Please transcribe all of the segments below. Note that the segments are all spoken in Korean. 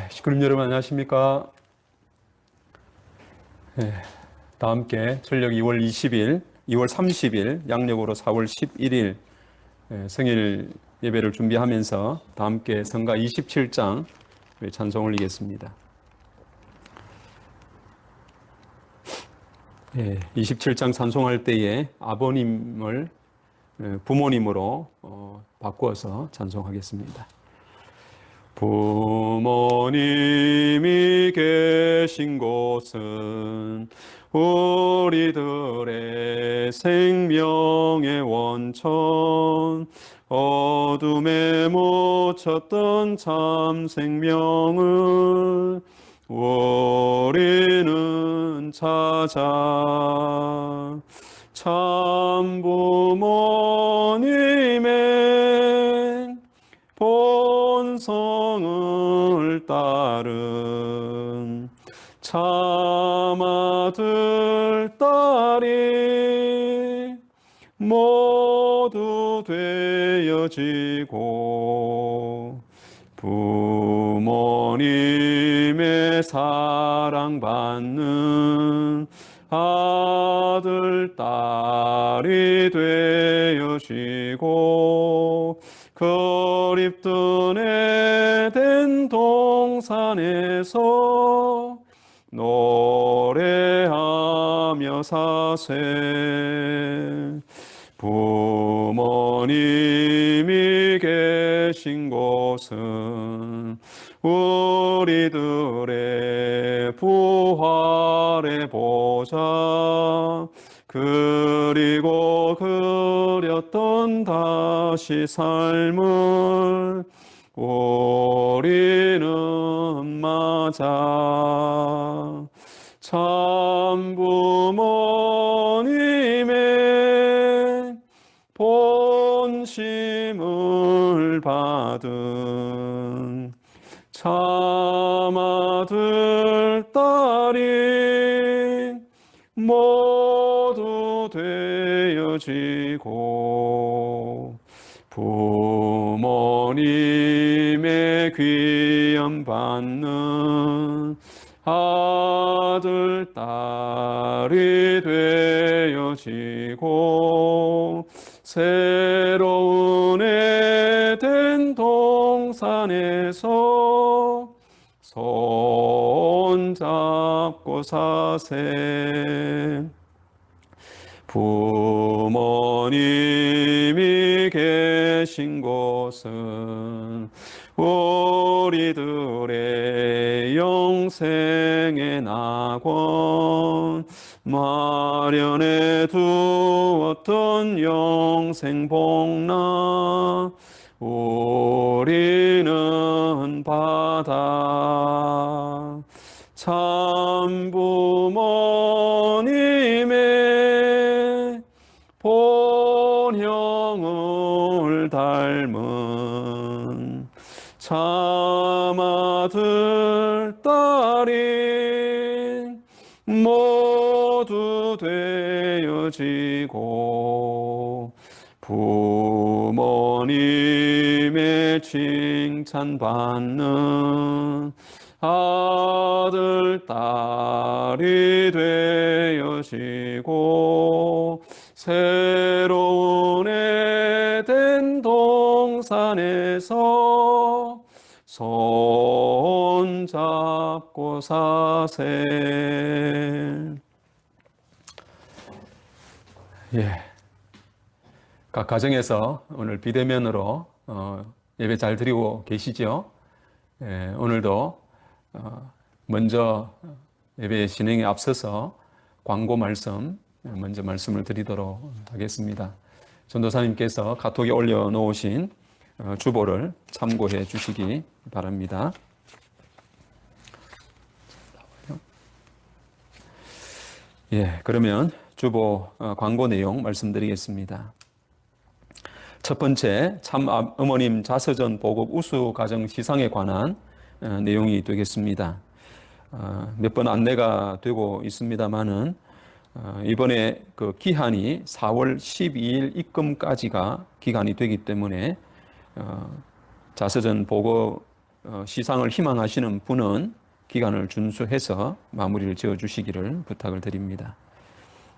시크릿 여러분 안녕하십니까? 다 함께 철력 2월 20일, 2월 30일, 양력으로 4월 11일 성일 예배를 준비하면서 다 함께 성가 27장 찬송 올리겠습니다. 27장 찬송할 때에 아버님을 부모님으로 바꾸어서 찬송하겠습니다. 부모님이 계신 곳은 우리들의 생명의 원천, 어둠에 묻혔던 참 생명을 우리는 찾아 참 부모님의 본성을 따른 참 아들, 딸이 모두 되어지고 부모님의 사랑받는 아들, 딸이 되어지고 그립던 에덴 동산에서 노래하며 사세. 부모님이 계신 곳은 우리들의 부활의 보좌, 그리고 그렸던 다시 삶을 우리는 맞아 참 부모님의 본심을 받은 참 아들, 딸이 모두 되어지고 부모님의 귀함 받는 아들, 딸이 되어지고 새로운 에덴 동산에서 손잡고 사세. 부모님이 계신 곳은 우리들의 영생의 낙원, 마련해 두었던 영생 복락 우리는 받아 참 부모님의 본형을 닮은 참 아들, 딸이 모두 되어지고 부모님의 칭찬받는 아들, 딸이 되어지고 새로운 에덴 동산에서 손잡고 사세. 각 가정에서 오늘 비대면으로 예배 잘 드리고 계시죠? 오늘도 먼저 예배 진행에 앞서서 광고 말씀 먼저 말씀을 드리도록 하겠습니다. 전도사님께서 카톡에 올려놓으신 주보를 참고해 주시기 바랍니다. 그러면 주보 광고 내용 말씀드리겠습니다. 첫 번째, 참 어머님 자서전 보급 우수 가정 시상에 관한 내용이 되겠습니다. 몇 번 안내가 되고 있습니다만은 이번에 그 기한이 4월 12일 입금까지가 기간이 되기 때문에 자서전 보급 시상을 희망하시는 분은 기간을 준수해서 마무리를 지어 주시기를 부탁을 드립니다.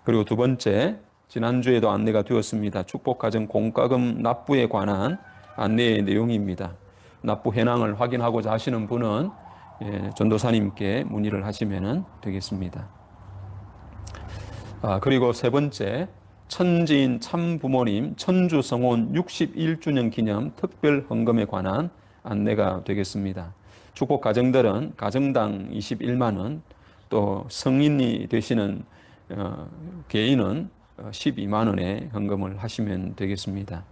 그리고 두 번째, 지난주에도 안내가 되었습니다. 축복가정 공과금 납부에 관한 안내의 내용입니다. 납부 현황을 확인하고자 하시는 분은 전도사님께 문의를 하시면 되겠습니다. 그리고 세 번째, 천지인 참부모님 천주성혼 61주년 기념 특별 헌금에 관한 안내가 되겠습니다. 축복 가정들은 가정당 21만 원, 또 성인이 되시는 개인은 12만 원의 헌금을 하시면 되겠습니다.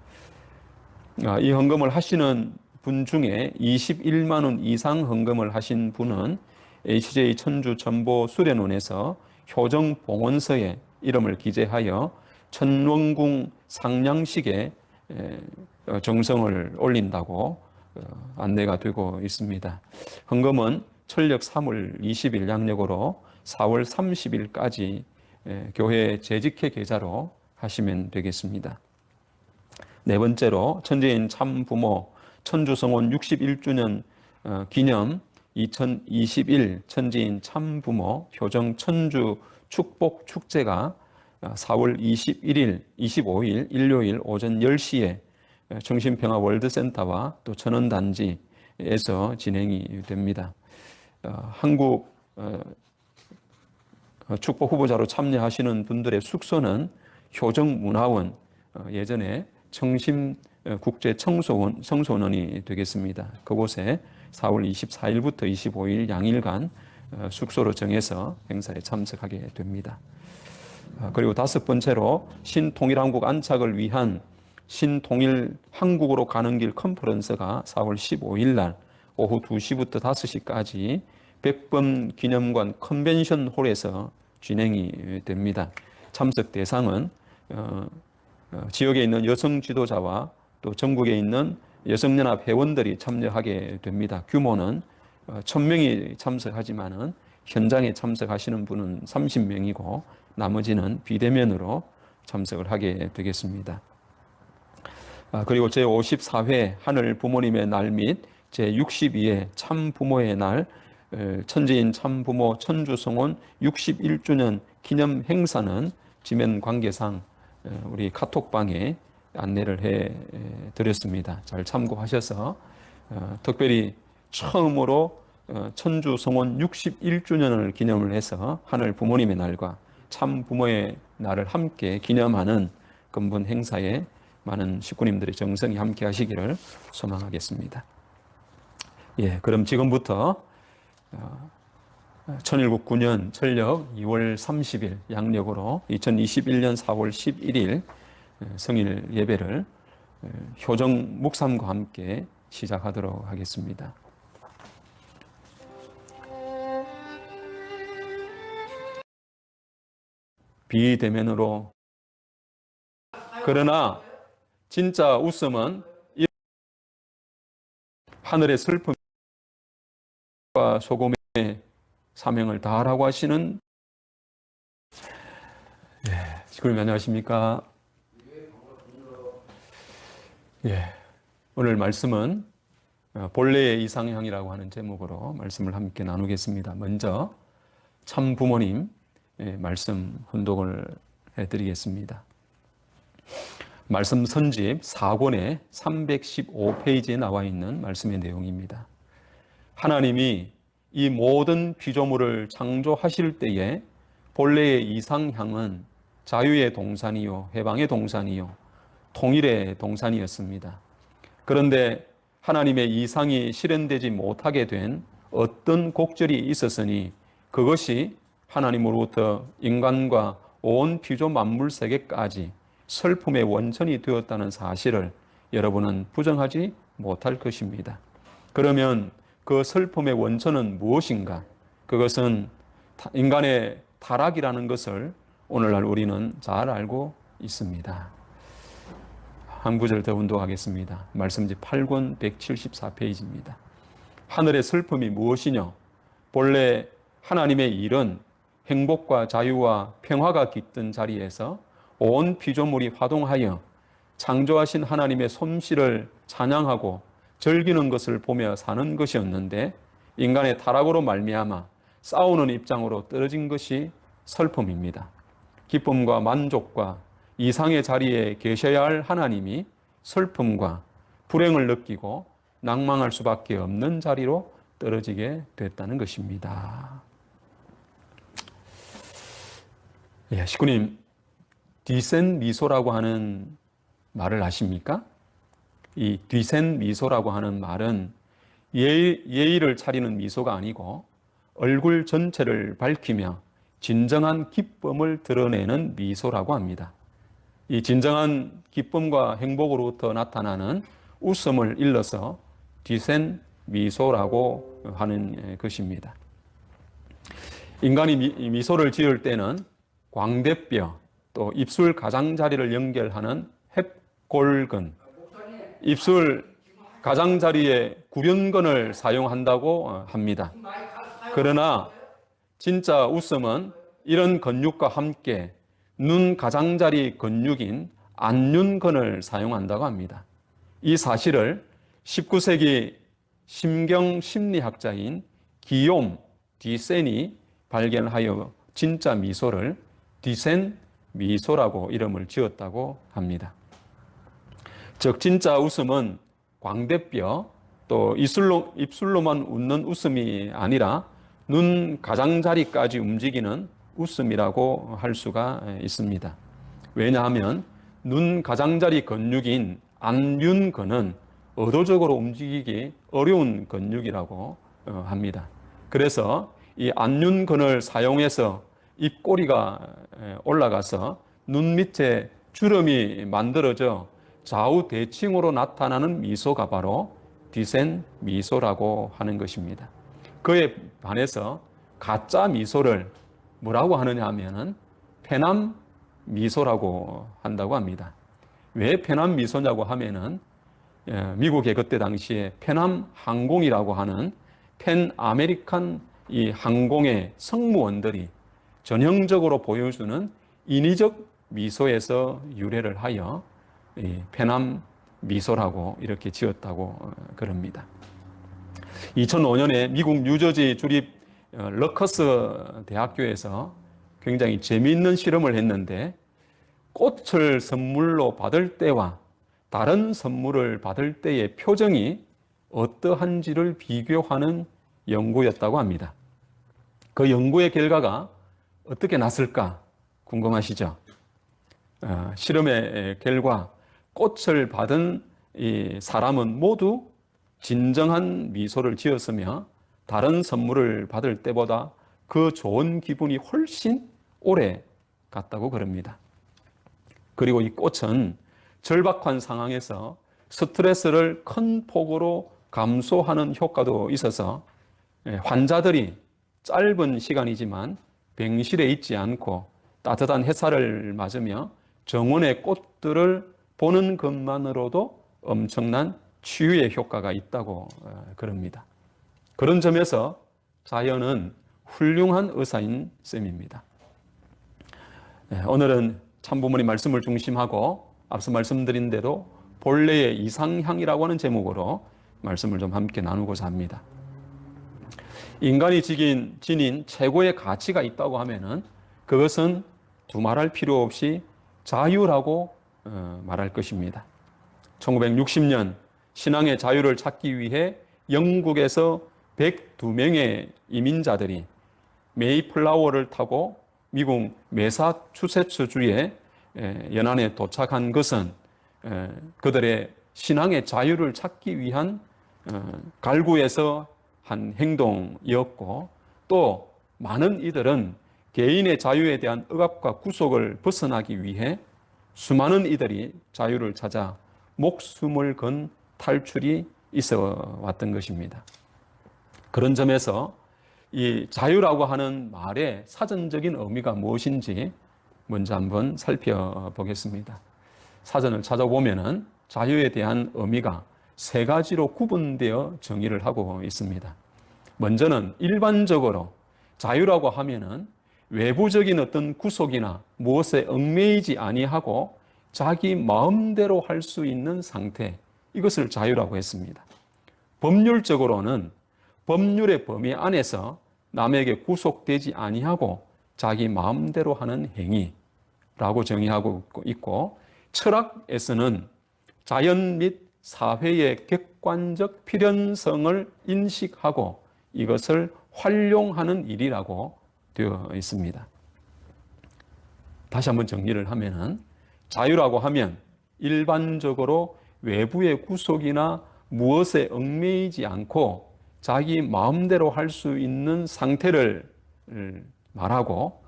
이 헌금을 하시는 분 중에 21만 원 이상 헌금을 하신 분은 HJ 천주 전보 수련원에서 효정 봉헌서에 이름을 기재하여 천원궁 상냥식에 정성을 올린다고 안내가 되고 있습니다. 헌금은 철력 3월 20일 양력으로 4월 30일까지 교회 재직회 계좌로 하시면 되겠습니다. 네 번째로 천재인 참부모 천주성혼 61주년 기념 2021 천지인 참부모 효정 천주 축복 축제가 4월 21일, 25일 일요일 오전 10시에 정신평화 월드센터와 또 천원단지에서 진행이 됩니다. 한국 축복 후보자로 참여하시는 분들의 숙소는 효정문화원, 예전에 청심국제청소년이 되겠습니다. 그곳에 4월 24일부터 25일 양일간 숙소로 정해서 행사에 참석하게 됩니다. 그리고 다섯 번째로 신통일한국 안착을 위한 신통일 한국으로 가는 길 컨퍼런스가 4월 15일 날 오후 2시부터 5시까지 백범 기념관 컨벤션 홀에서 진행이 됩니다. 참석 대상은 지역에 있는 여성 지도자와 또 전국에 있는 여성연합 회원들이 참여하게 됩니다. 규모는 1000명이 참석하지만은 현장에 참석하시는 분은 30명이고 나머지는 비대면으로 참석을 하게 되겠습니다. 그리고 제54회 하늘 부모님의 날 및 제62회 참부모의 날 천지인 참부모 천주성혼 61주년 기념 행사는 지면 관계상 우리 카톡방에 안내를 해 드렸습니다. 잘 참고하셔서 특별히 처음으로 천주성혼 61주년을 기념을 해서 하늘 부모님의 날과 참 부모의 날을 함께 기념하는 근본 행사에 많은 식구님들의 정성이 함께 하시기를 소망하겠습니다. 그럼 지금부터 천일국 9년 철력 2월 30일 양력으로 2021년 4월 11일 성일 예배를 효정 묵삼과 함께 시작하도록 하겠습니다. 비대면으로. 그러나 진짜 웃음은 하늘의 슬픔과 소금의 사명을 다하라고 하시는 지구님 안녕하십니까? 오늘 말씀은 본래의 이상향이라고 하는 제목으로 말씀을 함께 나누겠습니다. 먼저 참 부모님 말씀 훈독을 해드리겠습니다. 말씀 선집 4권의 315페이지에 나와 있는 말씀의 내용입니다. 하나님이 이 모든 피조물을 창조하실 때에 본래의 이상향은 자유의 동산이요, 해방의 동산이요, 통일의 동산이었습니다. 그런데 하나님의 이상이 실현되지 못하게 된 어떤 곡절이 있었으니 그것이 하나님으로부터 인간과 온 피조 만물 세계까지 슬픔의 원천이 되었다는 사실을 여러분은 부정하지 못할 것입니다. 그러면 그 슬픔의 원천은 무엇인가? 그것은 인간의 타락이라는 것을 오늘날 우리는 잘 알고 있습니다. 한 구절 더 운동하겠습니다. 말씀지 8권 174페이지입니다. 하늘의 슬픔이 무엇이냐? 본래 하나님의 일은 행복과 자유와 평화가 깃든 자리에서 온 피조물이 화동하여 창조하신 하나님의 솜씨를 찬양하고 즐기는 것을 보며 사는 것이었는데 인간의 타락으로 말미암아 싸우는 입장으로 떨어진 것이 슬픔입니다. 기쁨과 만족과 이상의 자리에 계셔야 할 하나님이 슬픔과 불행을 느끼고 낭망할 수밖에 없는 자리로 떨어지게 됐다는 것입니다. 예, 식구님, 뒤센 미소라고 하는 말을 아십니까? 이 뒤센 미소라고 하는 말은 예의를 차리는 미소가 아니고 얼굴 전체를 밝히며 진정한 기쁨을 드러내는 미소라고 합니다. 이 진정한 기쁨과 행복으로부터 나타나는 웃음을 일러서 뒤센 미소라고 하는 것입니다. 인간이 미소를 지을 때는 광대뼈, 또 입술 가장자리를 연결하는 heb골근, 입술 가장자리에 구련근을 사용한다고 합니다. 그러나 진짜 웃음은 이런 근육과 함께 눈 가장자리 근육인 안윤근을 사용한다고 합니다. 이 사실을 19세기 심경심리학자인 기욤 디센이 발견하여 진짜 미소를 뒤센 미소라고 이름을 지었다고 합니다. 즉 진짜 웃음은 광대뼈 또 입술로만 웃는 웃음이 아니라 눈 가장자리까지 움직이는 웃음이라고 할 수가 있습니다. 왜냐하면 눈 가장자리 근육인 안윤근은 의도적으로 움직이기 어려운 근육이라고 합니다. 그래서 이 안윤근을 사용해서 입꼬리가 올라가서 눈 밑에 주름이 만들어져 좌우 대칭으로 나타나는 미소가 바로 뒤센 미소라고 하는 것입니다. 그에 반해서 가짜 미소를 뭐라고 하느냐 하면은 페남 미소라고 한다고 합니다. 왜 페남 미소냐고 하면은 미국의 그때 당시에 페남 항공이라고 하는 펜 아메리칸 이 항공의 승무원들이 전형적으로 보여주는 인위적 미소에서 유래를 하여 이 페남 미소라고 이렇게 지었다고 그럽니다. 2005년에 미국 뉴저지 주립 러커스 대학교에서 굉장히 재미있는 실험을 했는데 꽃을 선물로 받을 때와 다른 선물을 받을 때의 표정이 어떠한지를 비교하는 연구였다고 합니다. 그 연구의 결과가 어떻게 났을까 궁금하시죠? 실험의 결과 꽃을 받은 이 사람은 모두 진정한 미소를 지었으며 다른 선물을 받을 때보다 그 좋은 기분이 훨씬 오래 갔다고 그럽니다. 그리고 이 꽃은 절박한 상황에서 스트레스를 큰 폭으로 감소하는 효과도 있어서 환자들이 짧은 시간이지만 병실에 있지 않고 따뜻한 햇살을 맞으며 정원의 꽃들을 보는 것만으로도 엄청난 치유의 효과가 있다고 그럽니다. 그런 점에서 자연은 훌륭한 의사인 셈입니다. 오늘은 참부모님 말씀을 중심하고 앞서 말씀드린 대로 본래의 이상향이라고 하는 제목으로 말씀을 좀 함께 나누고자 합니다. 인간이 지닌 최고의 가치가 있다고 하면은 그것은 두말할 필요 없이 자유라고 말할 것입니다. 1960년 신앙의 자유를 찾기 위해 영국에서 102명의 이민자들이 메이플라워를 타고 미국 매사추세츠주의 연안에 도착한 것은 그들의 신앙의 자유를 찾기 위한 갈구에서 한 행동이었고 또 많은 이들은 개인의 자유에 대한 억압과 구속을 벗어나기 위해 수많은 이들이 자유를 찾아 목숨을 건 탈출이 있어 왔던 것입니다. 그런 점에서 이 자유라고 하는 말의 사전적인 의미가 무엇인지 먼저 한번 살펴보겠습니다. 사전을 찾아보면은 자유에 대한 의미가 세 가지로 구분되어 정의를 하고 있습니다. 먼저는 일반적으로 자유라고 하면은 외부적인 어떤 구속이나 무엇에 얽매이지 아니하고 자기 마음대로 할 수 있는 상태, 이것을 자유라고 했습니다. 법률적으로는 법률의 범위 안에서 남에게 구속되지 아니하고 자기 마음대로 하는 행위라고 정의하고 있고, 철학에서는 자연 및 사회의 객관적 필연성을 인식하고 이것을 활용하는 일이라고 되어 있습니다. 다시 한번 정리를 하면은, 자유라고 하면 일반적으로 외부의 구속이나 무엇에 얽매이지 않고 자기 마음대로 할 수 있는 상태를 말하고,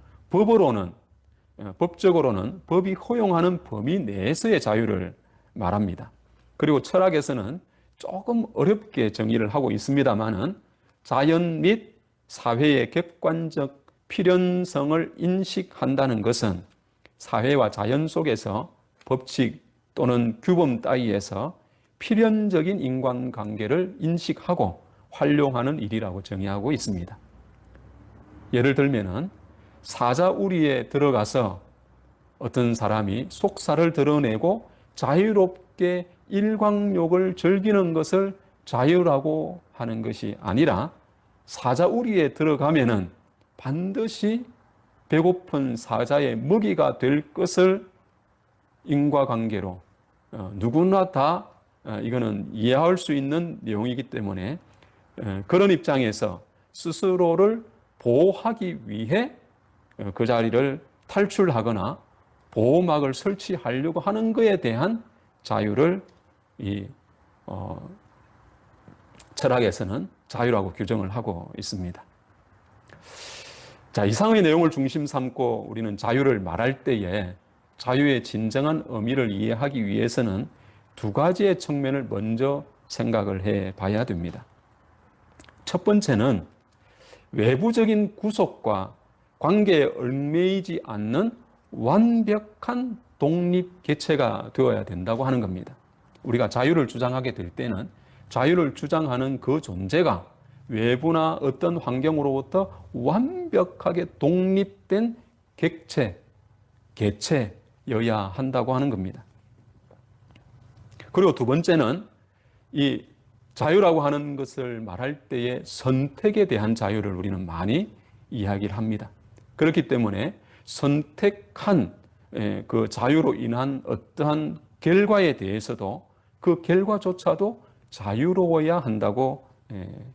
법적으로는 법이 허용하는 범위 내에서의 자유를 말합니다. 그리고 철학에서는 조금 어렵게 정의를 하고 있습니다만은, 자연 및 사회의 객관적 필연성을 인식한다는 것은 사회와 자연 속에서 법칙 또는 규범 따위에서 필연적인 인간관계를 인식하고 활용하는 일이라고 정의하고 있습니다. 예를 들면은 사자우리에 들어가서 어떤 사람이 속사를 드러내고 자유롭게 일광욕을 즐기는 것을 자유라고 하는 것이 아니라, 사자우리에 들어가면은 반드시 배고픈 사자의 먹이가 될 것을 인과관계로 누구나 다 이거는 이해할 수 있는 내용이기 때문에, 그런 입장에서 스스로를 보호하기 위해 그 자리를 탈출하거나 보호막을 설치하려고 하는 것에 대한 자유를 철학에서는 자유라고 규정을 하고 있습니다. 자, 이상의 내용을 중심 삼고 우리는 자유를 말할 때에 자유의 진정한 의미를 이해하기 위해서는 두 가지의 측면을 먼저 생각을 해 봐야 됩니다. 첫 번째는 외부적인 구속과 관계에 얽매이지 않는 완벽한 독립 개체가 되어야 된다고 하는 겁니다. 우리가 자유를 주장하게 될 때는 자유를 주장하는 그 존재가 외부나 어떤 환경으로부터 완벽하게 독립된 개체여야 한다고 하는 겁니다. 그리고 두 번째는 이 자유라고 하는 것을 말할 때의 선택에 대한 자유를 우리는 많이 이야기를 합니다. 그렇기 때문에 선택한 그 자유로 인한 어떠한 결과에 대해서도 그 결과조차도 자유로워야 한다고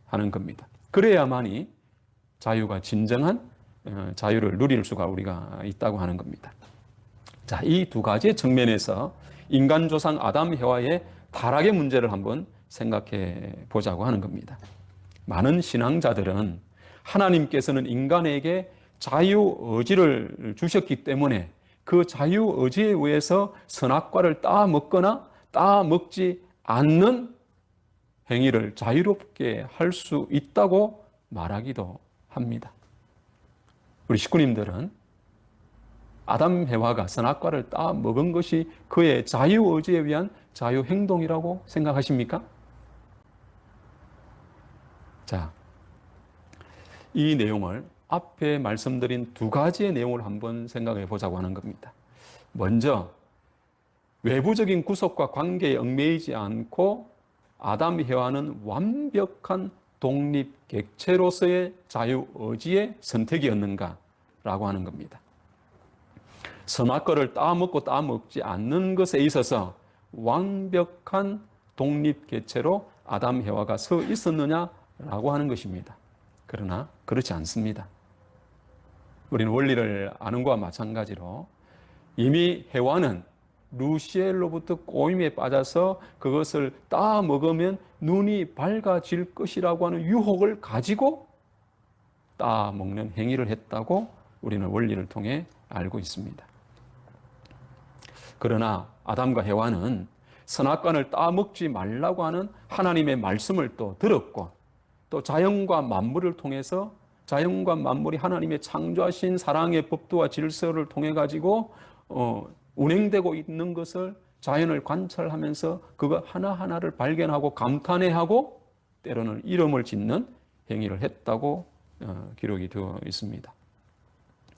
하는 겁니다. 그래야만이 자유가 진정한 자유를 누릴 수가 우리가 있다고 하는 겁니다. 자, 이 두 가지의 측면에서 인간 조상 아담 해와의 타락의 문제를 한번 생각해 보자고 하는 겁니다. 많은 신앙자들은 하나님께서는 인간에게 자유의지를 주셨기 때문에 그 자유의지에 의해서 선악과를 따먹거나 따먹지 않는 행위를 자유롭게 할 수 있다고 말하기도 합니다. 우리 식구님들은 아담 해와가 선악과를 따먹은 것이 그의 자유의지에 의한 자유행동이라고 생각하십니까? 자, 이 내용을 앞에 말씀드린 두 가지의 내용을 한번 생각해 보자고 하는 겁니다. 먼저 외부적인 구속과 관계에 얽매이지 않고 아담 해와는 완벽한 독립 객체로서의 자유의지의 선택이었는가라고 하는 겁니다. 선악과를 따먹고 따먹지 않는 것에 있어서 완벽한 독립 객체로 아담 해와가 서 있었느냐라고 하는 것입니다. 그러나 그렇지 않습니다. 우리는 원리를 아는 것과 마찬가지로 이미 해와는 루시엘로부터 꼬임에 빠져서 그것을 따먹으면 눈이 밝아질 것이라고 하는 유혹을 가지고 따먹는 행위를 했다고 우리는 원리를 통해 알고 있습니다. 그러나 아담과 해와는 선악과를 따먹지 말라고 하는 하나님의 말씀을 또 들었고, 또 자연과 만물을 통해서 자연과 만물이 하나님의 창조하신 사랑의 법도와 질서를 통해 가지고 운행되고 있는 것을 자연을 관찰하면서 그거 하나하나를 발견하고 감탄해하고 때로는 이름을 짓는 행위를 했다고 기록이 되어 있습니다.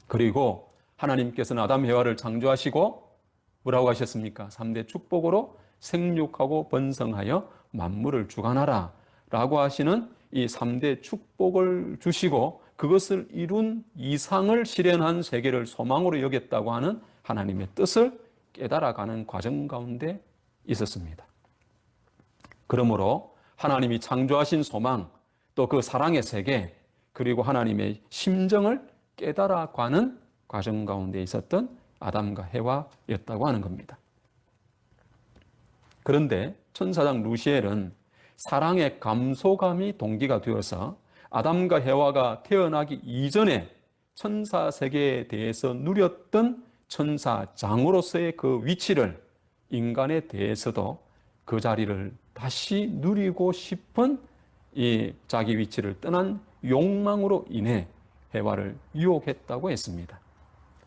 그리고 하나님께서는 아담 해와를 창조하시고 뭐라고 하셨습니까? 3대 축복으로 생육하고 번성하여 만물을 주관하라 라고 하시는 이 3대 축복을 주시고 그것을 이룬 이상을 실현한 세계를 소망으로 여겼다고 하는 하나님의 뜻을 깨달아가는 과정 가운데 있었습니다. 그러므로 하나님이 창조하신 소망, 또 그 사랑의 세계, 그리고 하나님의 심정을 깨달아가는 과정 가운데 있었던 아담과 해와였다고 하는 겁니다. 그런데 천사장 루시엘은 사랑의 감소감이 동기가 되어서 아담과 해와가 태어나기 이전에 천사 세계에 대해서 누렸던 천사장으로서의 그 위치를 인간에 대해서도 그 자리를 다시 누리고 싶은 이 자기 위치를 떠난 욕망으로 인해 해와를 유혹했다고 했습니다.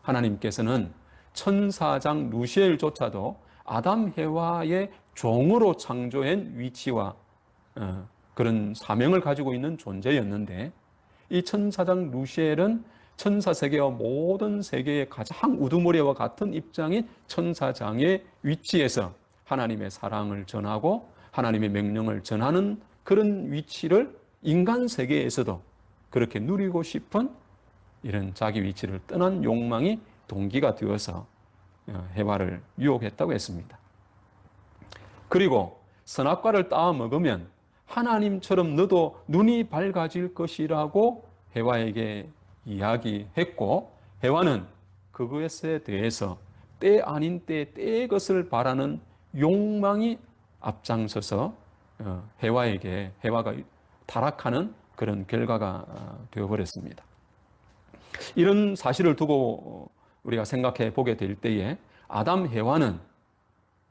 하나님께서는 천사장 루시엘조차도 아담 해와의 종으로 창조한 위치와 그런 사명을 가지고 있는 존재였는데 이 천사장 루시엘은 천사 세계와 모든 세계의 가장 우두머리와 같은 입장인 천사장의 위치에서 하나님의 사랑을 전하고 하나님의 명령을 전하는 그런 위치를 인간 세계에서도 그렇게 누리고 싶은 이런 자기 위치를 떠난 욕망이 동기가 되어서 해와를 유혹했다고 했습니다. 그리고 선악과를 따 먹으면 하나님처럼 너도 눈이 밝아질 것이라고 해와에게 이야기했고 해와는 그것에 대해서 때 아닌 때의 것을 바라는 욕망이 앞장서서 해와가 타락하는 그런 결과가 되어버렸습니다. 이런 사실을 두고 우리가 생각해 보게 될 때에 아담 해와는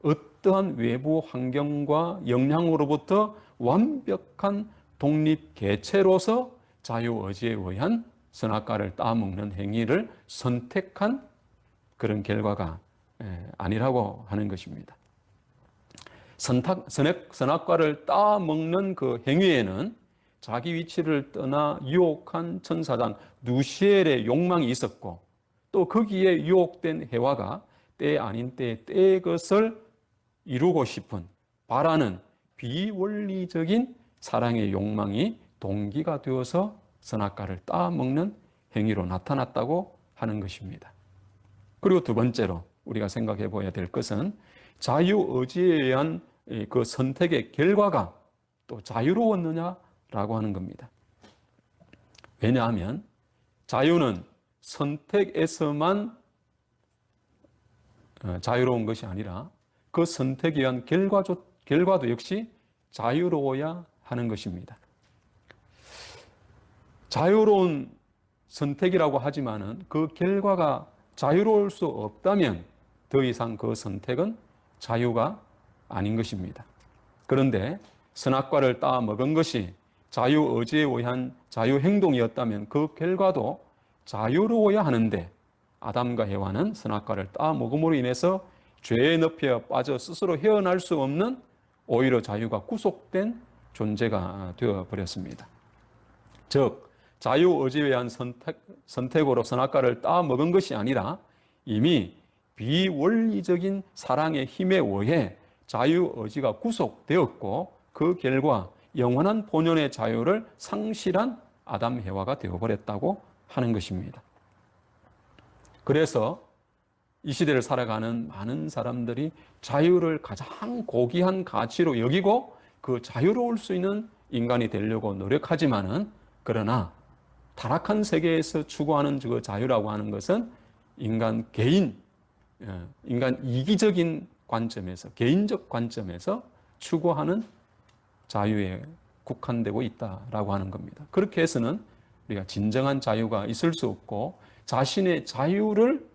어떠한 외부 환경과 영향으로부터 완벽한 독립 개체로서 자유의지에 의한 선악과를 따먹는 행위를 선택한 그런 결과가 아니라고 하는 것입니다. 선악과를 따먹는 그 행위에는 자기 위치를 떠나 유혹한 천사장 루시엘의 욕망이 있었고 또 거기에 유혹된 해와가 때 아닌 때의 것을 이루고 싶은 바라는 비원리적인 사랑의 욕망이 동기가 되어서 선악과를 따먹는 행위로 나타났다고 하는 것입니다. 그리고 두 번째로 우리가 생각해 봐야 될 것은 자유의지에 의한 그 선택의 결과가 또 자유로웠느냐라고 하는 겁니다. 왜냐하면 자유는 선택에서만 자유로운 것이 아니라 그 선택에 의한 결과도 역시 자유로워야 하는 것입니다. 자유로운 선택이라고 하지만은 그 결과가 자유로울 수 없다면 더 이상 그 선택은 자유가 아닌 것입니다. 그런데 선악과를 따 먹은 것이 자유의지에 의한 자유행동이었다면 그 결과도 자유로워야 하는데 아담과 해와는 선악과를 따 먹음으로 인해서 죄의 늪에 빠져 스스로 헤어날 수 없는 오히려 자유가 구속된 존재가 되어버렸습니다. 즉 자유의지에 의한 선택으로 선악과를 따 먹은 것이 아니라 이미 비원리적인 사랑의 힘에 의해 자유의지가 구속되었고 그 결과 영원한 본연의 자유를 상실한 아담 해와가 되어버렸다고 하는 것입니다. 그래서 이 시대를 살아가는 많은 사람들이 자유를 가장 고귀한 가치로 여기고 그 자유로울 수 있는 인간이 되려고 노력하지만은 그러나 타락한 세계에서 추구하는 그 자유라고 하는 것은 인간 이기적인 관점에서, 개인적 관점에서 추구하는 자유에 국한되고 있다라고 하는 겁니다. 그렇게 해서는 우리가 진정한 자유가 있을 수 없고 자신의 자유를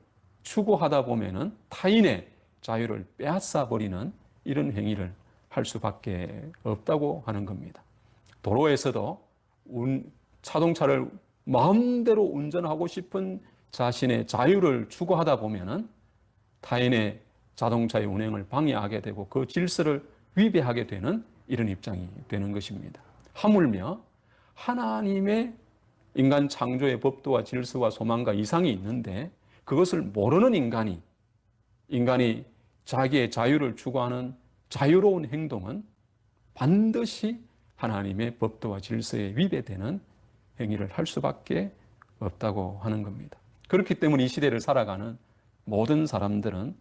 추구하다 보면은 타인의 자유를 빼앗아 버리는 이런 행위를 할 수밖에 없다고 하는 겁니다. 도로에서도 자동차를 마음대로 운전하고 싶은 자신의 자유를 추구하다 보면은 타인의 자동차의 운행을 방해하게 되고 그 질서를 위배하게 되는 이런 입장이 되는 것입니다. 하물며 하나님의 인간 창조의 법도와 질서와 소망과 이상이 있는데 그것을 모르는 인간이 자기의 자유를 추구하는 자유로운 행동은 반드시 하나님의 법도와 질서에 위배되는 행위를 할 수밖에 없다고 하는 겁니다. 그렇기 때문에 이 시대를 살아가는 모든 사람들은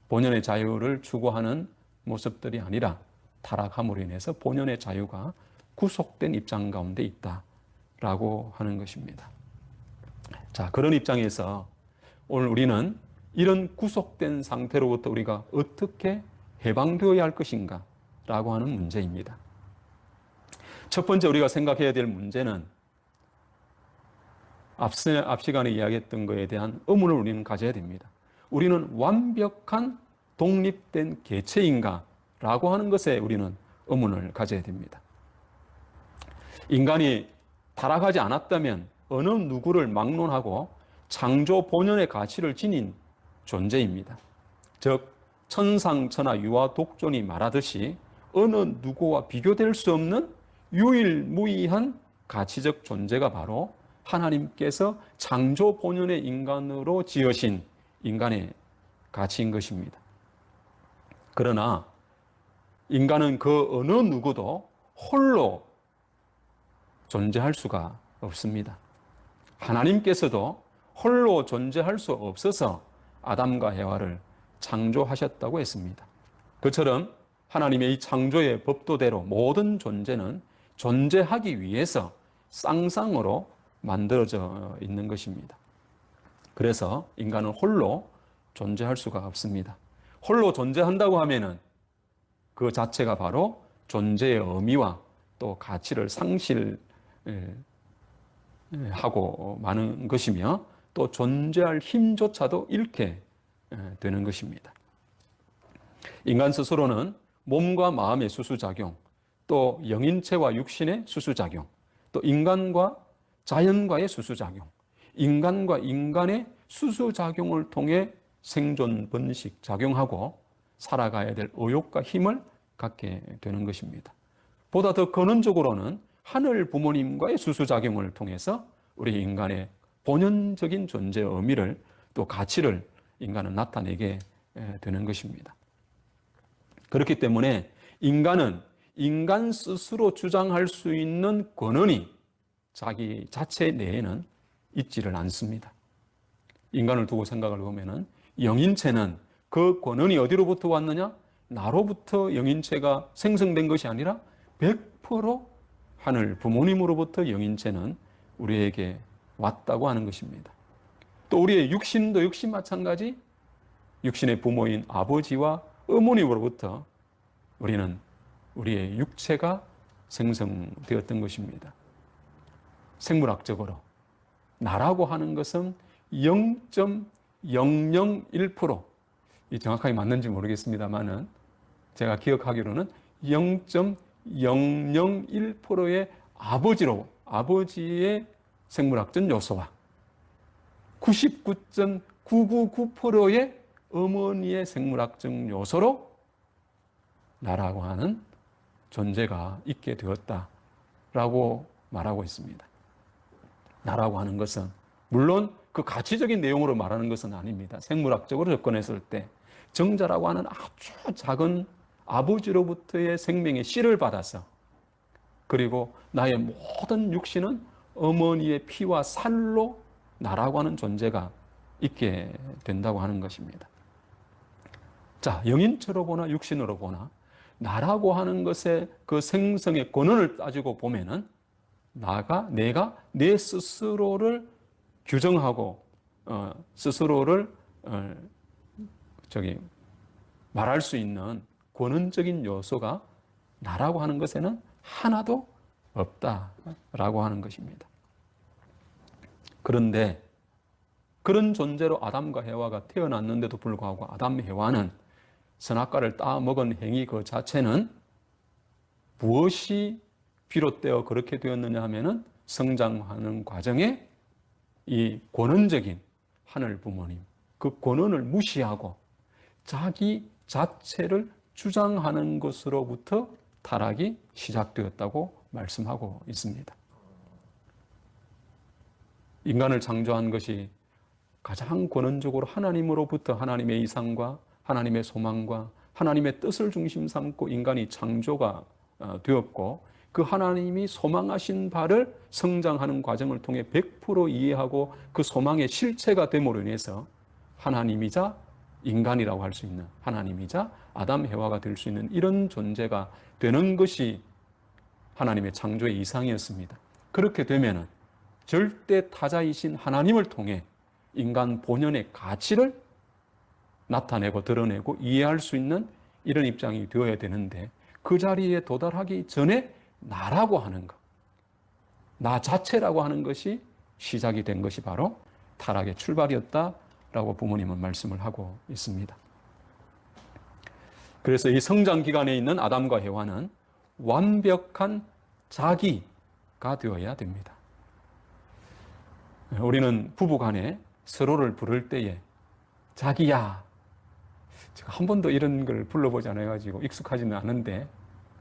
본연의 자유를 추구하는 모습들이 아니라 타락함으로 인해서 본연의 자유가 구속된 입장 가운데 있다라고 하는 것입니다. 자, 그런 입장에서 오늘 우리는 이런 구속된 상태로부터 우리가 어떻게 해방되어야 할 것인가 라고 하는 문제입니다. 첫 번째 우리가 생각해야 될 문제는 앞 시간에 이야기했던 것에 대한 의문을 우리는 가져야 됩니다. 우리는 완벽한 독립된 개체인가 라고 하는 것에 우리는 의문을 가져야 됩니다. 인간이 타락하지 않았다면 어느 누구를 막론하고 창조 본연의 가치를 지닌 존재입니다. 즉 천상천하 유아 독존이 말하듯이 어느 누구와 비교될 수 없는 유일무이한 가치적 존재가 바로 하나님께서 창조 본연의 인간으로 지으신 인간의 가치인 것입니다. 그러나 인간은 그 어느 누구도 홀로 존재할 수가 없습니다. 하나님께서도 홀로 존재할 수 없어서 아담과 해와를 창조하셨다고 했습니다. 그처럼 하나님의 이 창조의 법도대로 모든 존재는 존재하기 위해서 쌍쌍으로 만들어져 있는 것입니다. 그래서 인간은 홀로 존재할 수가 없습니다. 홀로 존재한다고 하면은 그 자체가 바로 존재의 의미와 또 가치를 상실하고 마는 것이며 또 존재할 힘조차도 잃게 되는 것입니다. 인간 스스로는 몸과 마음의 수수작용, 또 영인체와 육신의 수수작용, 또 인간과 자연과의 수수작용, 인간과 인간의 수수작용을 통해 생존, 번식, 작용하고 살아가야 될 의욕과 힘을 갖게 되는 것입니다. 보다 더 근원적으로는 하늘 부모님과의 수수작용을 통해서 우리 인간의 본연적인 존재의 의미를 또 가치를 인간은 나타내게 되는 것입니다. 그렇기 때문에 인간은 인간 스스로 주장할 수 있는 권한이 자기 자체 내에는 있지를 않습니다. 인간을 두고 생각을 보면은 영인체는 그 권한이 어디로부터 왔느냐? 나로부터 영인체가 생성된 것이 아니라 100% 하늘 부모님으로부터 영인체는 우리에게 왔다고 하는 것입니다. 또 우리의 육신도 역시 마찬가지 육신의 부모인 아버지와 어머님으로부터 우리는 우리의 육체가 생성되었던 것입니다. 생물학적으로 나라고 하는 것은 0.001%, 이 정확하게 맞는지 모르겠습니다만은 제가 기억하기로는 0.001%의 아버지의 생물학적 요소와 99.999%의 어머니의 생물학적 요소로 나라고 하는 존재가 있게 되었다라고 말하고 있습니다. 나라고 하는 것은 물론 그 가치적인 내용으로 말하는 것은 아닙니다. 생물학적으로 접근했을 때 정자라고 하는 아주 작은 아버지로부터의 생명의 씨를 받아서 그리고 나의 모든 육신은 어머니의 피와 살로 나라고 하는 존재가 있게 된다고 하는 것입니다. 자, 영인체로 보나 육신으로 보나 나라고 하는 것의 그 생성의 권한을 따지고 보면은 내가 내 스스로를 규정하고 스스로를 말할 수 있는 권한적인 요소가 나라고 하는 것에는 하나도 없다라고 하는 것입니다. 그런데 그런 존재로 아담과 해와가 태어났는데도 불구하고 아담 해와는 선악과를 따먹은 행위 그 자체는 무엇이 비롯되어 그렇게 되었느냐 하면은 성장하는 과정에 이 권한적인 하늘 부모님, 그 권한을 무시하고 자기 자체를 주장하는 것으로부터 타락이 시작되었다고 말씀하고 있습니다. 인간을 창조한 것이 가장 권한적으로 하나님으로부터 하나님의 이상과 하나님의 소망과 하나님의 뜻을 중심 삼고 인간이 창조가 되었고 그 하나님이 소망하신 바를 성장하는 과정을 통해 100% 이해하고 그 소망의 실체가 됨으로 인해서 하나님이자 인간이라고 할 수 있는 하나님이자 아담 해와가 될 수 있는 이런 존재가 되는 것이 하나님의 창조의 이상이었습니다. 그렇게 되면은 절대 타자이신 하나님을 통해 인간 본연의 가치를 나타내고 드러내고 이해할 수 있는 이런 입장이 되어야 되는데 그 자리에 도달하기 전에 나라고 하는 것, 나 자체라고 하는 것이 시작이 된 것이 바로 타락의 출발이었다라고 부모님은 말씀을 하고 있습니다. 그래서 이 성장 기간에 있는 아담과 해와는 완벽한 자기가 되어야 됩니다. 우리는 부부간에 서로를 부를 때에 자기야, 제가 한 번도 이런 걸 불러보지 않아가지고 익숙하지는 않은데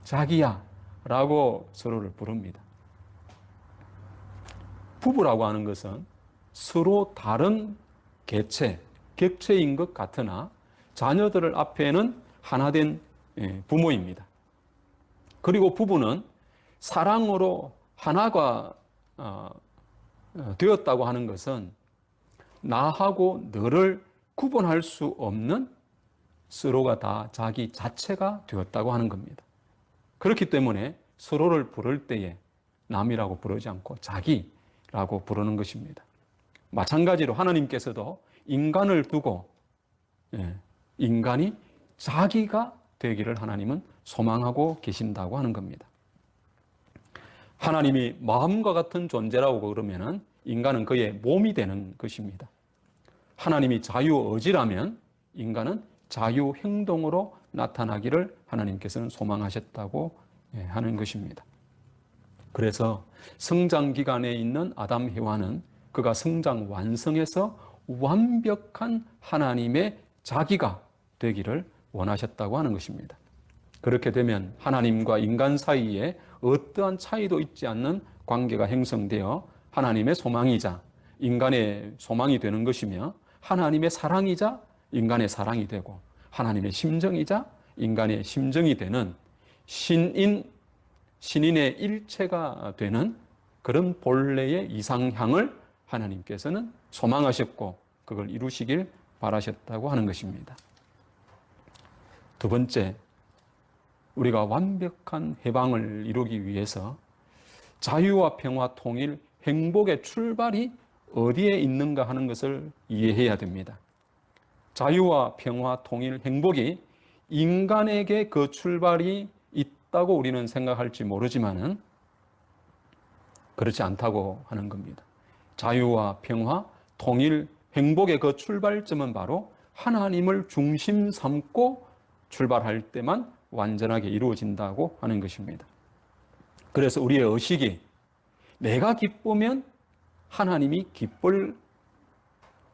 자기야 라고 서로를 부릅니다. 부부라고 하는 것은 서로 다른 객체인 것 같으나 자녀들을 앞에는 하나된 부모입니다. 그리고 부부는 사랑으로 하나가 되었다고 하는 것은 나하고 너를 구분할 수 없는 서로가 다 자기 자체가 되었다고 하는 겁니다. 그렇기 때문에 서로를 부를 때에 남이라고 부르지 않고 자기라고 부르는 것입니다. 마찬가지로 하나님께서도 인간을 두고 인간이 자기가 되기를 하나님은 소망하고 계신다고 하는 겁니다. 하나님이 마음과 같은 존재라고 그러면은 인간은 그의 몸이 되는 것입니다. 하나님이 자유의지라면 인간은 자유행동으로 나타나기를 하나님께서는 소망하셨다고 하는 것입니다. 그래서 성장 기간에 있는 아담 해와는 그가 성장 완성해서 완벽한 하나님의 자기가 되기를 원하셨다고 하는 것입니다. 그렇게 되면 하나님과 인간 사이에 어떠한 차이도 있지 않는 관계가 형성되어 하나님의 소망이자 인간의 소망이 되는 것이며 하나님의 사랑이자 인간의 사랑이 되고 하나님의 심정이자 인간의 심정이 되는 신인의 일체가 되는 그런 본래의 이상향을 하나님께서는 소망하셨고 그걸 이루시길 바라셨다고 하는 것입니다. 두 번째, 우리가 완벽한 해방을 이루기 위해서 자유와 평화, 통일, 행복의 출발이 어디에 있는가 하는 것을 이해해야 됩니다. 자유와 평화, 통일, 행복이 인간에게 그 출발이 있다고 우리는 생각할지 모르지만은 그렇지 않다고 하는 겁니다. 자유와 평화, 통일, 행복의 그 출발점은 바로 하나님을 중심 삼고 출발할 때만 완전하게 이루어진다고 하는 것입니다. 그래서 우리의 의식이 내가 기쁘면 하나님이 기쁠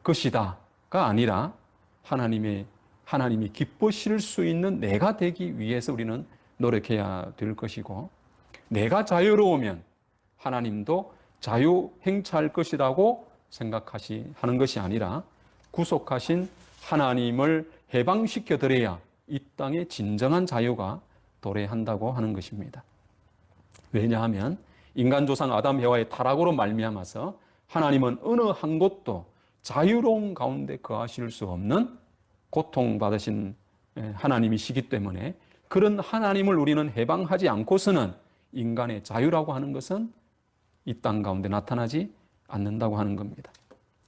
것이다가 아니라 하나님이 기쁘실 수 있는 내가 되기 위해서 우리는 노력해야 될 것이고 내가 자유로우면 하나님도 자유 행차할 것이라고 하는 것이 아니라 구속하신 하나님을 해방시켜 드려야 이 땅에 진정한 자유가 도래한다고 하는 것입니다. 왜냐하면 인간 조상 아담 해와의 타락으로 말미암아서 하나님은 어느 한 곳도 자유로운 가운데 거하실 수 없는 고통받으신 하나님이시기 때문에 그런 하나님을 우리는 해방하지 않고서는 인간의 자유라고 하는 것은 이 땅 가운데 나타나지 않는다고 하는 겁니다.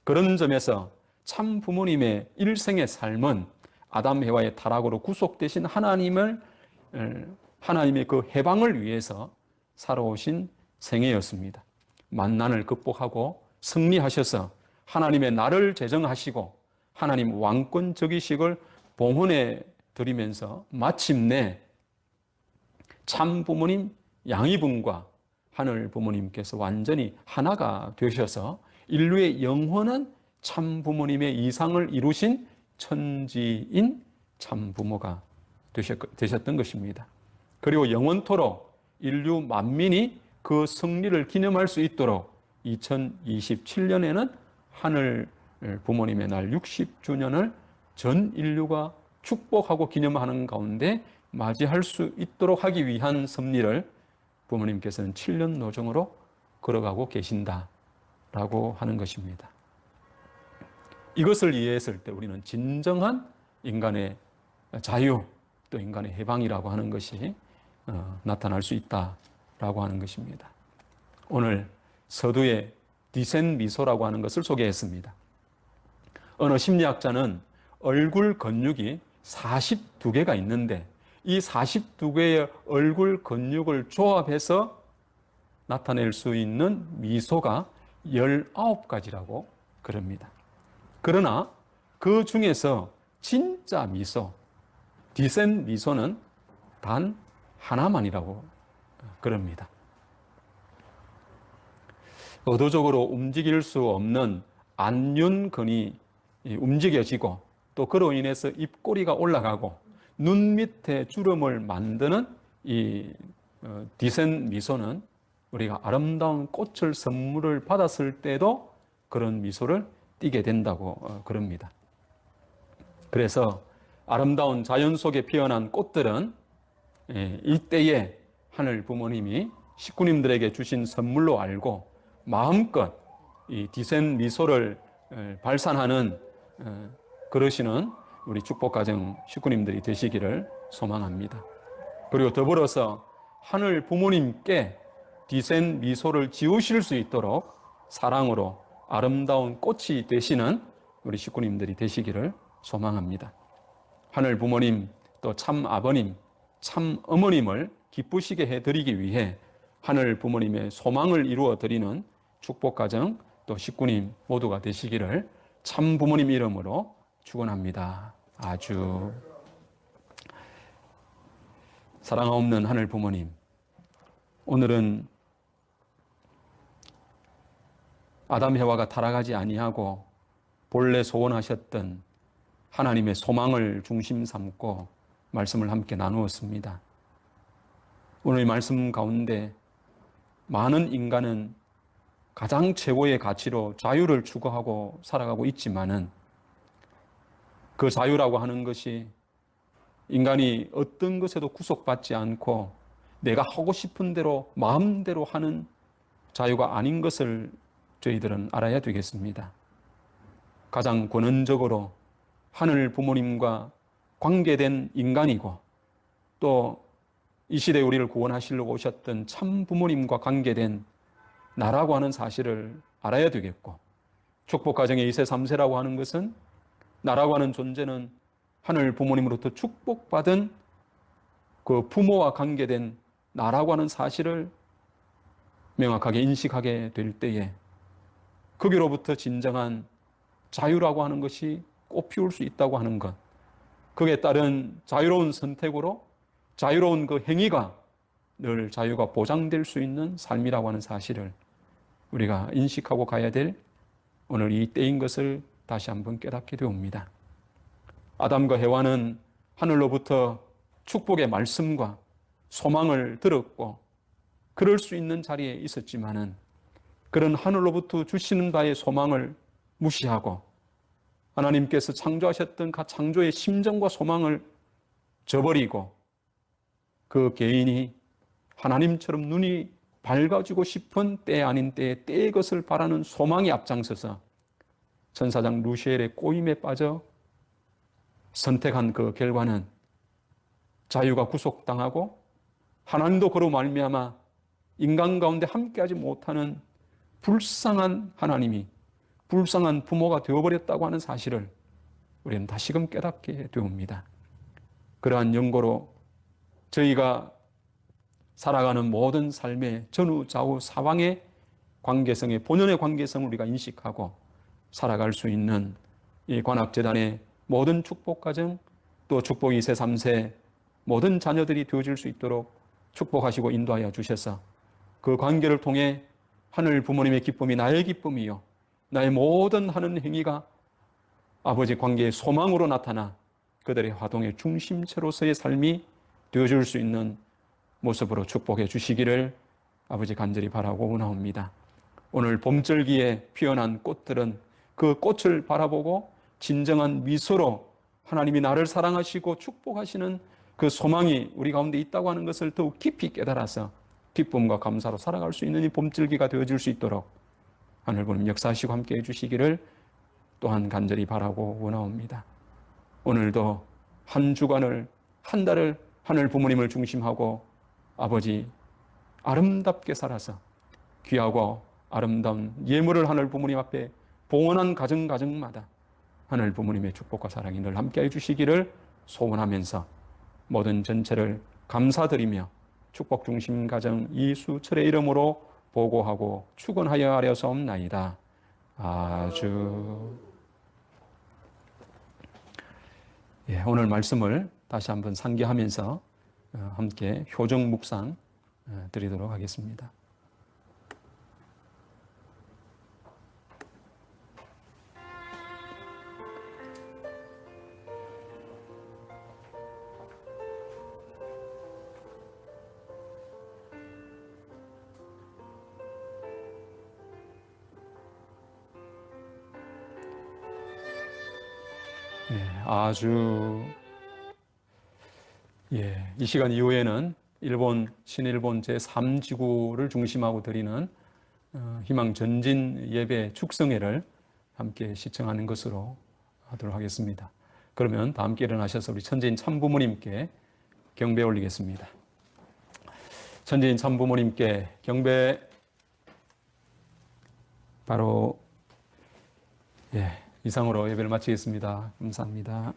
그런 점에서 참 부모님의 일생의 삶은 아담 해와의 타락으로 구속되신 하나님의 그 해방을 위해서 살아오신 생애였습니다. 만난을 극복하고 승리하셔서 하나님의 나를 제정하시고 하나님 왕권 즉위식을 봉헌해 드리면서 마침내 참 부모님 양이분과 하늘 부모님께서 완전히 하나가 되셔서 인류의 영원한 참 부모님의 이상을 이루신 천지인 참 부모가 되셨던 것입니다. 그리고 영원토록 인류 만민이 그 승리를 기념할 수 있도록 2027년에는 하늘 부모님의 날 60주년을 전 인류가 축복하고 기념하는 가운데 맞이할 수 있도록 하기 위한 섭리를 부모님께서는 7년 노정으로 걸어가고 계신다라고 하는 것입니다. 이것을 이해했을 때 우리는 진정한 인간의 자유, 또 인간의 해방이라고 하는 것이 나타날 수 있다라고 하는 것입니다. 오늘 서두에 디센 미소라고 하는 것을 소개했습니다. 어느 심리학자는 얼굴 근육이 42개가 있는데 이 42개의 얼굴 근육을 조합해서 나타낼 수 있는 미소가 19가지라고 그럽니다. 그러나 그 중에서 진짜 미소, 디센 미소는 단 하나만이라고 그럽니다. 의도적으로 움직일 수 없는 안륜근이 움직여지고 또 그로 인해서 입꼬리가 올라가고 눈 밑에 주름을 만드는 이 디센 미소는 우리가 아름다운 꽃을 선물을 받았을 때도 그런 미소를 띠게 된다고 그럽니다. 그래서 아름다운 자연 속에 피어난 꽃들은 이때에 하늘 부모님이 식구님들에게 주신 선물로 알고 마음껏 이 디센 미소를 발산하는 그러시는 우리 축복가정 식구님들이 되시기를 소망합니다. 그리고 더불어서 하늘 부모님께 디센 미소를 지우실 수 있도록 사랑으로 아름다운 꽃이 되시는 우리 식구님들이 되시기를 소망합니다. 하늘 부모님 또 참 아버님, 참 어머님을 기쁘시게 해드리기 위해 하늘 부모님의 소망을 이루어 드리는 축복가정 또 식구님 모두가 되시기를 참 부모님 이름으로 축원합니다. 아주 사랑 없는 하늘 부모님, 오늘은 아담 해와가 타락하지 아니하고 본래 소원하셨던 하나님의 소망을 중심 삼고 말씀을 함께 나누었습니다. 오늘 말씀 가운데 많은 인간은 가장 최고의 가치로 자유를 추구하고 살아가고 있지만은 그 자유라고 하는 것이 인간이 어떤 것에도 구속받지 않고 내가 하고 싶은 대로 마음대로 하는 자유가 아닌 것을 저희들은 알아야 되겠습니다. 가장 근원적으로 하늘 부모님과 관계된 인간이고 또 이 시대에 우리를 구원하시려고 오셨던 참 부모님과 관계된 나라고 하는 사실을 알아야 되겠고 축복가정의 2세, 3세라고 하는 것은 나라고 하는 존재는 하늘 부모님으로부터 축복받은 그 부모와 관계된 나라고 하는 사실을 명확하게 인식하게 될 때에 거기로부터 진정한 자유라고 하는 것이 꽃피울 수 있다고 하는 것, 그에 따른 자유로운 선택으로 자유로운 그 행위가 늘 자유가 보장될 수 있는 삶이라고 하는 사실을 우리가 인식하고 가야 될 오늘 이 때인 것을 다시 한번 깨닫게 되옵니다. 아담과 해와는 하늘로부터 축복의 말씀과 소망을 들었고 그럴 수 있는 자리에 있었지만은 그런 하늘로부터 주시는 바의 소망을 무시하고 하나님께서 창조하셨던 그 창조의 심정과 소망을 저버리고 그 개인이 하나님처럼 눈이 밝아지고 싶은 때 아닌 때에 때의 것을 바라는 소망이 앞장서서 천사장 루시엘의 꼬임에 빠져 선택한 그 결과는 자유가 구속당하고 하나님도 그로 말미암아 인간 가운데 함께하지 못하는 불쌍한 하나님이 불쌍한 부모가 되어버렸다고 하는 사실을 우리는 다시금 깨닫게 되옵니다. 그러한 연고로 저희가 살아가는 모든 삶의 전후 좌우 사방의 관계성의 본연의 관계성을 우리가 인식하고 살아갈 수 있는 이 관악재단의 모든 축복가정 또 축복 2세, 3세 모든 자녀들이 되어질 수 있도록 축복하시고 인도하여 주셔서 그 관계를 통해 하늘 부모님의 기쁨이 나의 기쁨이요 나의 모든 하는 행위가 아버지 관계의 소망으로 나타나 그들의 화동의 중심체로서의 삶이 되어줄 수 있는 모습으로 축복해 주시기를 아버지 간절히 바라고 원하옵니다. 오늘 봄절기에 피어난 꽃들은 그 꽃을 바라보고 진정한 미소로 하나님이 나를 사랑하시고 축복하시는 그 소망이 우리 가운데 있다고 하는 것을 더욱 깊이 깨달아서 기쁨과 감사로 살아갈 수 있는 이 봄절기가 되어질 수 있도록 하늘 부님 역사하시고 함께 해주시기를 또한 간절히 바라고 원하옵니다. 오늘도 한 주간을, 한 달을 하늘 부모님을 중심하고 아버지 아름답게 살아서 귀하고 아름다운 예물을 하늘 부모님 앞에 봉헌한 가정가정마다 하늘 부모님의 축복과 사랑이 늘 함께 해주시기를 소원하면서 모든 전체를 감사드리며 축복 중심 가정 이수철의 이름으로 보고하고 축원하여 하려서옵나이다. 아주. 예, 오늘 말씀을 다시 한번 상기하면서 함께 효정 묵상 드리도록 하겠습니다. 아주. 이 시간 이후에는 신일본 제3지구를 중심하고 드리는 희망 전진 예배 축성회를 함께 시청하는 것으로 하도록 하겠습니다. 그러면 다 함께 일어나셔서 우리 천재인 참부모님께 경배 올리겠습니다. 천재인 참부모님께 경배. 바로 이상으로 예배를 마치겠습니다. 감사합니다.